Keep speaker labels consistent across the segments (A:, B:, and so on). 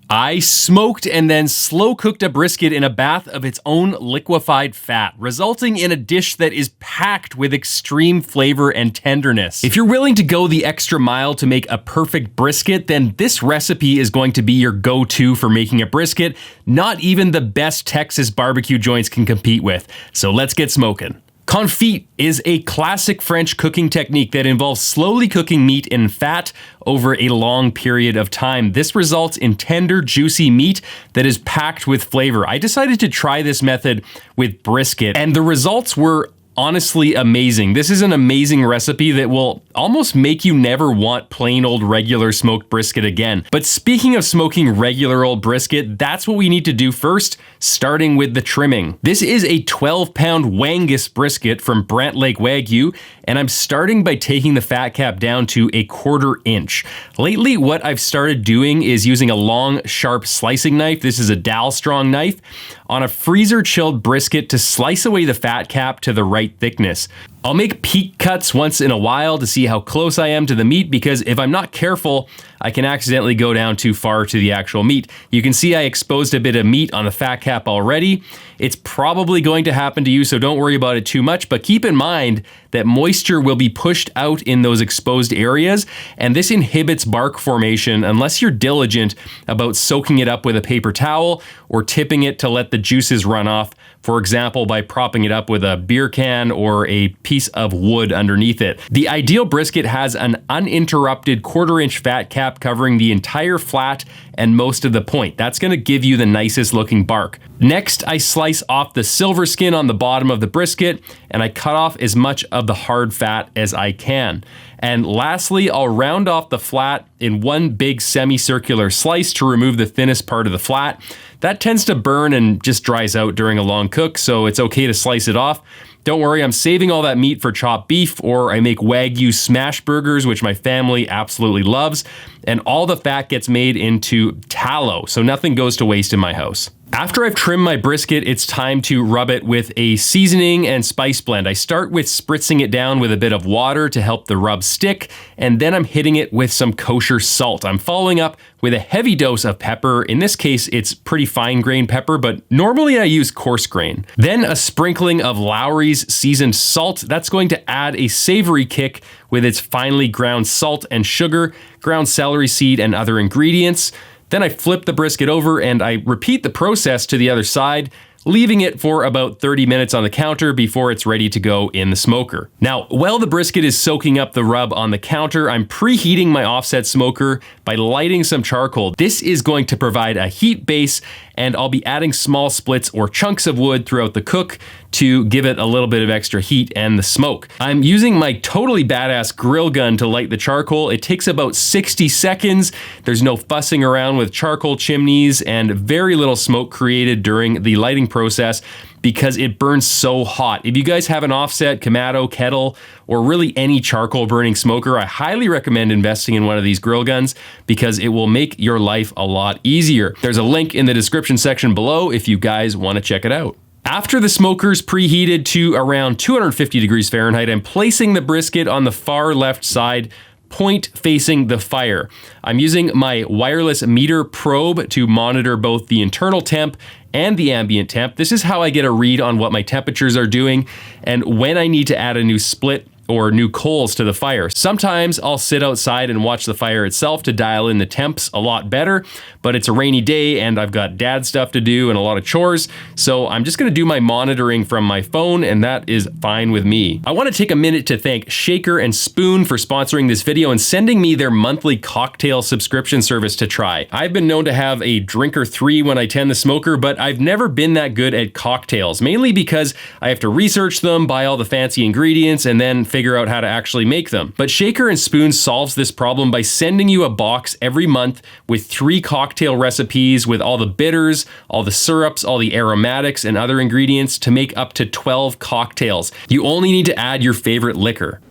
A: I smoked and then slow cooked a brisket in a bath of its own liquefied fat, resulting in a dish that is packed with extreme flavor and tenderness. If you're willing to go the extra mile to make a perfect brisket, then this recipe is going to be your go-to for making a brisket. Not even the best Texas barbecue joints can compete with. So let's get smoking. Confit is a classic French cooking technique that involves slowly cooking meat in fat over a long period of time. This results in tender, juicy meat that is packed with flavor. I decided to try this method with brisket, and the results were honestly amazing. This is an amazing recipe that will almost make you never want plain old regular smoked brisket again. But speaking of smoking regular old brisket, that's what we need to do first, starting with the trimming. This is a 12-pound Wangus brisket from Brant Lake Wagyu, and I'm starting by taking the fat cap down to a 1/4 inch. Lately, what I've started doing is using a long, sharp slicing knife. This is a Dalstrong knife on a freezer-chilled brisket to slice away the fat cap to the right thickness. I'll make peek cuts once in a while to see how close I am to the meat, because if I'm not careful, I can accidentally go down too far to the actual meat. You can see I exposed a bit of meat on the fat cap already. It's probably going to happen to you, so don't worry about it too much, but keep in mind that moisture will be pushed out in those exposed areas, and this inhibits bark formation unless you're diligent about soaking it up with a paper towel or tipping it to let the juices run off, for example, by propping it up with a beer can or a piece of wood underneath it. The ideal brisket has an uninterrupted 1/4 inch fat cap covering the entire flat and most of the point. That's going to give you the nicest looking bark. Next, I slice off the silver skin on the bottom of the brisket, and I cut off as much of the hard fat as I can. And lastly, I'll round off the flat in one big semicircular slice to remove the thinnest part of the flat. That tends to burn and just dries out during a long cook, so it's okay to slice it off. Don't worry, I'm saving all that meat for chopped beef, or I make Wagyu smash burgers, which my family absolutely loves, and all the fat gets made into tallow, so nothing goes to waste in my house. After I've trimmed my brisket, it's time to rub it with a seasoning and spice blend. I start with spritzing it down with a bit of water to help the rub stick, and then I'm hitting it with some kosher salt. I'm following up with a heavy dose of pepper. In this case, it's pretty fine grain pepper, but normally I use coarse grain. Then a sprinkling of Lowry's seasoned salt. That's going to add a savory kick with its finely ground salt and sugar, ground celery seed, and other ingredients. Then I flip the brisket over and I repeat the process to the other side, leaving it for about 30 minutes on the counter before it's ready to go in the smoker. Now, while the brisket is soaking up the rub on the counter, I'm preheating my offset smoker by lighting some charcoal. This is going to provide a heat base, and I'll be adding small splits or chunks of wood throughout the cook to give it a little bit of extra heat and the smoke. I'm using my totally badass grill gun to light the charcoal. It takes about 60 seconds. There's no fussing around with charcoal chimneys, and very little smoke created during the lighting process because it burns so hot. If you guys have an offset, Kamado, kettle, or really any charcoal burning smoker, I highly recommend investing in one of these grill guns because it will make your life a lot easier. There's a link in the description section below if you guys want to check it out. After the smoker's preheated to around 250 degrees Fahrenheit, I'm placing the brisket on the far left side, point facing the fire. I'm using my wireless meter probe to monitor both the internal temp and the ambient temp. This is how I get a read on what my temperatures are doing and when I need to add a new split or new coals to the fire. Sometimes I'll sit outside and watch the fire itself to dial in the temps a lot better, but it's a rainy day and I've got dad stuff to do and a lot of chores, so I'm just gonna do my monitoring from my phone, and that is fine with me. I wanna take a minute to thank Shaker and Spoon for sponsoring this video and sending me their monthly cocktail subscription service to try. I've been known to have a drink or 3 when I tend the smoker, but I've never been that good at cocktails, mainly because I have to research them, buy all the fancy ingredients, and then figure out how to actually make them. But Shaker and Spoon solves this problem by sending you a box every month with 3 cocktail recipes with all the bitters, all the syrups, all the aromatics, and other ingredients to make up to 12 cocktails. You only need to add your favorite liquor.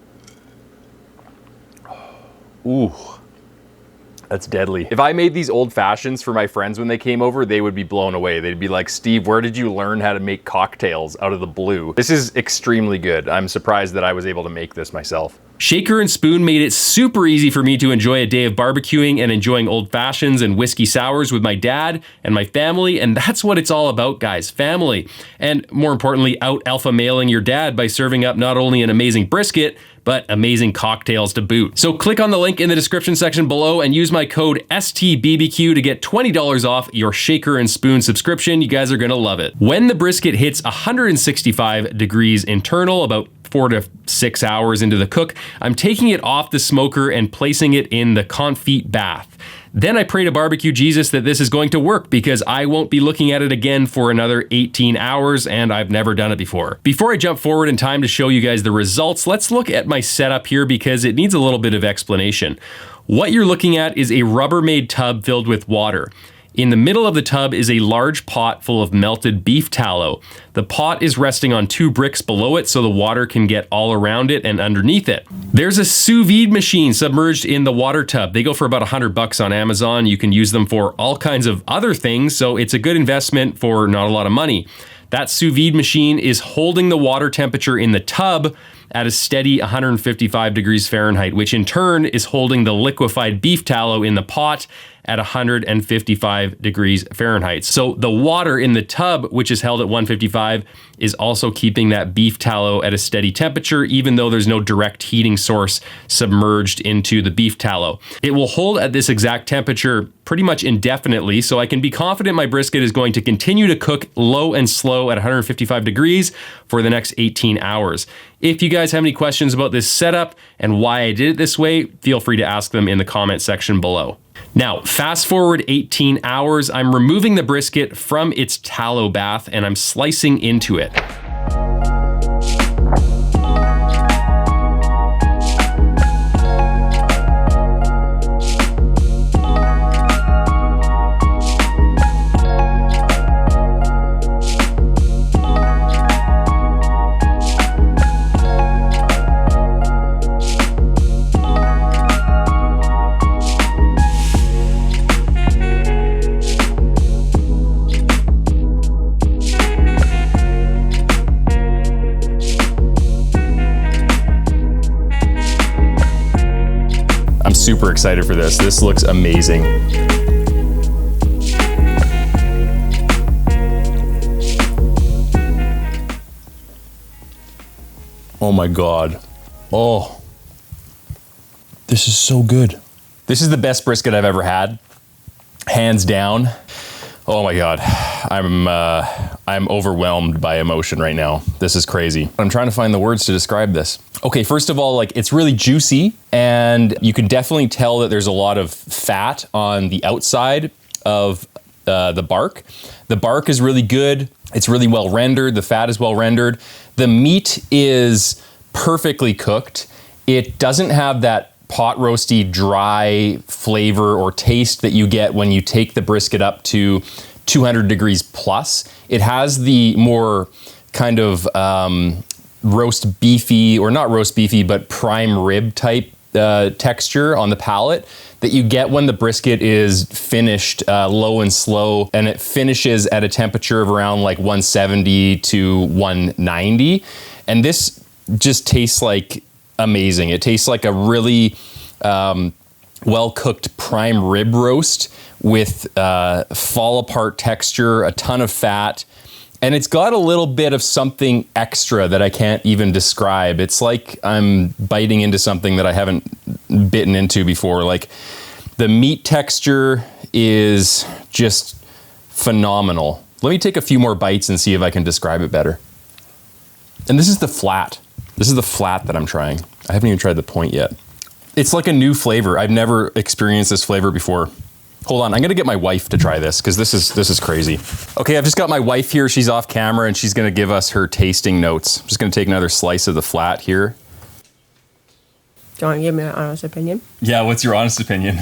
A: Ooh, That's deadly. If I made these old fashions for my friends when they came over, they would be blown away. They'd be like, Steve, where did you learn how to make cocktails out of the blue? This is extremely good. I'm surprised that I was able to make this myself. Shaker and spoon made it super easy for me to enjoy a day of barbecuing and enjoying old fashions and whiskey sours with my dad and my family, and that's what it's all about, guys, family. And more importantly, out alpha mailing your dad by serving up not only an amazing brisket, but amazing cocktails to boot. So click on the link in the description section below and use my code STBBQ to get $20 off your Shaker and Spoon subscription. You guys are gonna love it. When the brisket hits 165 degrees internal, about 4 to 6 hours into the cook, I'm taking it off the smoker and placing it in the confit bath. Then I pray to barbecue Jesus that this is going to work because I won't be looking at it again for another 18 hours and I've never done it before. Before I jump forward in time to show you guys the results, let's look at my setup here because it needs a little bit of explanation. What you're looking at is a Rubbermaid tub filled with water. In the middle of the tub is a large pot full of melted beef tallow. The pot is resting on 2 bricks below it so the water can get all around it and underneath it. There's a sous vide machine submerged in the water tub. They go for about $100 on Amazon. You can use them for all kinds of other things, so it's a good investment for not a lot of money. That sous vide machine is holding the water temperature in the tub at a steady 155 degrees Fahrenheit, which in turn is holding the liquefied beef tallow in the pot at 155 degrees Fahrenheit. So the water in the tub, which is held at 155, is also keeping that beef tallow at a steady temperature, even though there's no direct heating source submerged into the beef tallow. It will hold at this exact temperature pretty much indefinitely, so I can be confident my brisket is going to continue to cook low and slow at 155 degrees for the next 18 hours. If you guys have any questions about this setup and why I did it this way, feel free to ask them in the comment section below. Now, fast forward 18 hours, I'm removing the brisket from its tallow bath and I'm slicing into it. Super excited for this. This looks amazing. Oh my God. Oh, this is so good. This is the best brisket I've ever had, hands down. Oh my God, I'm overwhelmed by emotion right now. This is crazy. I'm trying to find the words to describe this. Okay, first of all, like it's really juicy and you can definitely tell that there's a lot of fat on the outside of the bark. The bark is really good. It's really well rendered. The fat is well rendered. The meat is perfectly cooked. It doesn't have that pot roasty, dry flavor or taste that you get when you take the brisket up to 200 degrees plus. It has the more kind of roast beefy, or not roast beefy, but prime rib type texture on the palate that you get when the brisket is finished low and slow, and it finishes at a temperature of around like 170 to 190. And this just tastes like amazing. It tastes like a really well-cooked prime rib roast with fall apart texture, a ton of fat, and it's got a little bit of something extra that I can't even describe. It's like I'm biting into something that I haven't bitten into before. Like the meat texture is just phenomenal. Let me take a few more bites and see if I can describe it better. And this is the flat. This is the flat that I'm trying. I haven't even tried the point yet. It's like a new flavor. I've never experienced this flavor before. Hold on, I'm gonna get my wife to try this because this is crazy. Okay, I've just got my wife here. She's off camera and she's gonna give us her tasting notes. I'm just gonna take another slice of the flat here.
B: Do you want to give me an honest opinion?
A: Yeah, what's your honest opinion?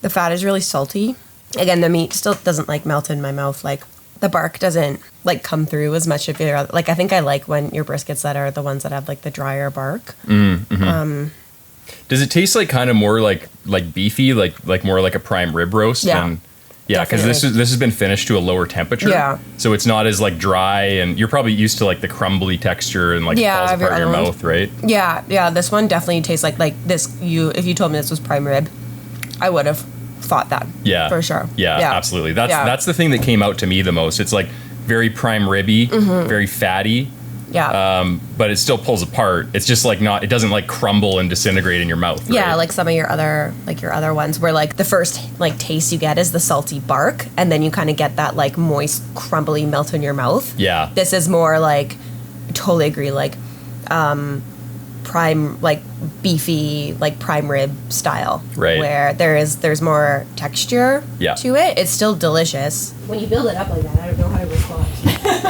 B: The fat is really salty. Again, the meat still doesn't like melt in my mouth. Like the bark doesn't like come through as much of it. Like I think I like when your briskets that are the ones that have like the drier bark.
A: Does it taste like kind of more like beefy, like more like a prime rib roast?
B: Yeah.
A: Yeah, because this has been finished to a lower temperature.
B: Yeah.
A: So it's not as like dry, and you're probably used to like the crumbly texture and like it falls apart in your mouth, right?
B: Yeah. This one definitely tastes like this. If you told me this was prime rib, I would have thought that. Yeah. For sure.
A: Yeah, absolutely. That's the thing that came out to me the most. It's like very prime ribby, very fatty.
B: Yeah.
A: But it still pulls apart. It's just like it doesn't like crumble and disintegrate in your mouth. Right?
B: Yeah, like some of your other ones where like the first like taste you get is the salty bark, and then you kind of get that like moist, crumbly melt in your mouth.
A: Yeah.
B: This is more like, totally agree, like prime, like beefy, like prime rib style.
A: Right.
B: Where there's more texture to it. It's still delicious. When you build it up like that, I don't know how to respond.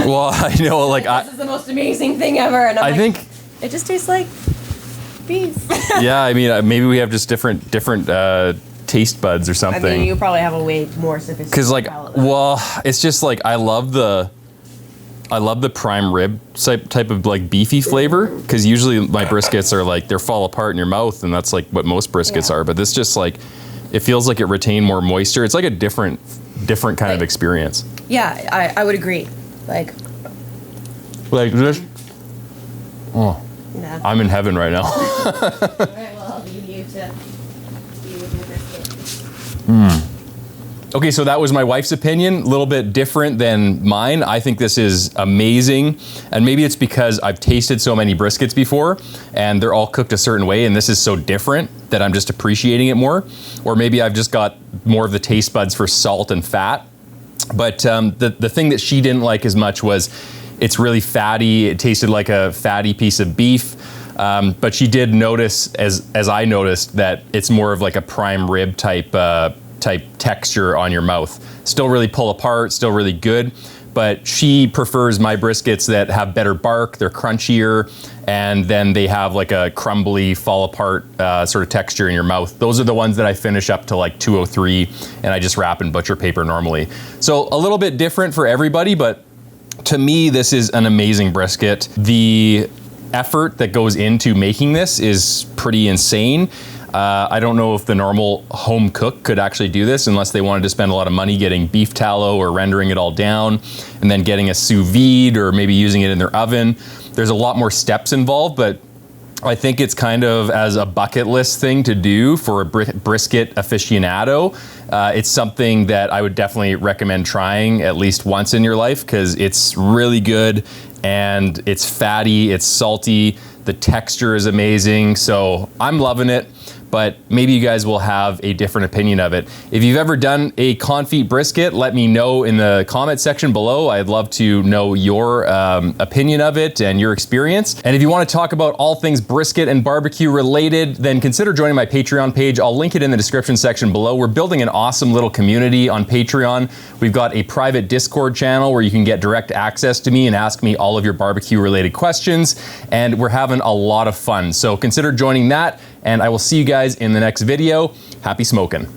A: Well, I know, like
B: this is the most amazing thing ever, and I think it just tastes like beef.
A: Yeah, I mean, maybe we have just different taste buds or something.
B: I mean, you probably have a way more sophisticated.
A: Because like, well, it's just like I love the prime rib type of like beefy flavor. Because usually my briskets are like they fall apart in your mouth, and that's like what most briskets are. But this just like it feels like it retained more moisture. It's like a different kind of experience.
B: Yeah, I would agree. Like
A: this. Oh,
B: yeah.
A: I'm in heaven right now.
B: All right, well, I'll leave you to be with your brisket.
A: Okay, so that was my wife's opinion, a little bit different than mine. I think this is amazing, and maybe it's because I've tasted so many briskets before, and they're all cooked a certain way, and this is so different that I'm just appreciating it more. Or maybe I've just got more of the taste buds for salt and fat. But the thing that she didn't like as much was it's really fatty. It tasted like a fatty piece of beef. But she did notice, as I noticed, that it's more of like a prime rib type texture on your mouth. Still really pull apart, still really good. But she prefers my briskets that have better bark, they're crunchier, and then they have like a crumbly, fall apart sort of texture in your mouth. Those are the ones that I finish up to like 203, and I just wrap in butcher paper normally. So a little bit different for everybody, but to me, this is an amazing brisket. The effort that goes into making this is pretty insane. I don't know if the normal home cook could actually do this unless they wanted to spend a lot of money getting beef tallow or rendering it all down and then getting a sous vide or maybe using it in their oven. There's a lot more steps involved, but I think it's kind of as a bucket list thing to do for a brisket aficionado. It's something that I would definitely recommend trying at least once in your life because it's really good and it's fatty, it's salty, the texture is amazing, so I'm loving it. But maybe you guys will have a different opinion of it. If you've ever done a confit brisket, let me know in the comment section below. I'd love to know your opinion of it and your experience. And if you want to talk about all things brisket and barbecue related, then consider joining my Patreon page. I'll link it in the description section below. We're building an awesome little community on Patreon. We've got a private Discord channel where you can get direct access to me and ask me all of your barbecue related questions. And we're having a lot of fun. So consider joining that. And I will see you guys in the next video. Happy smoking.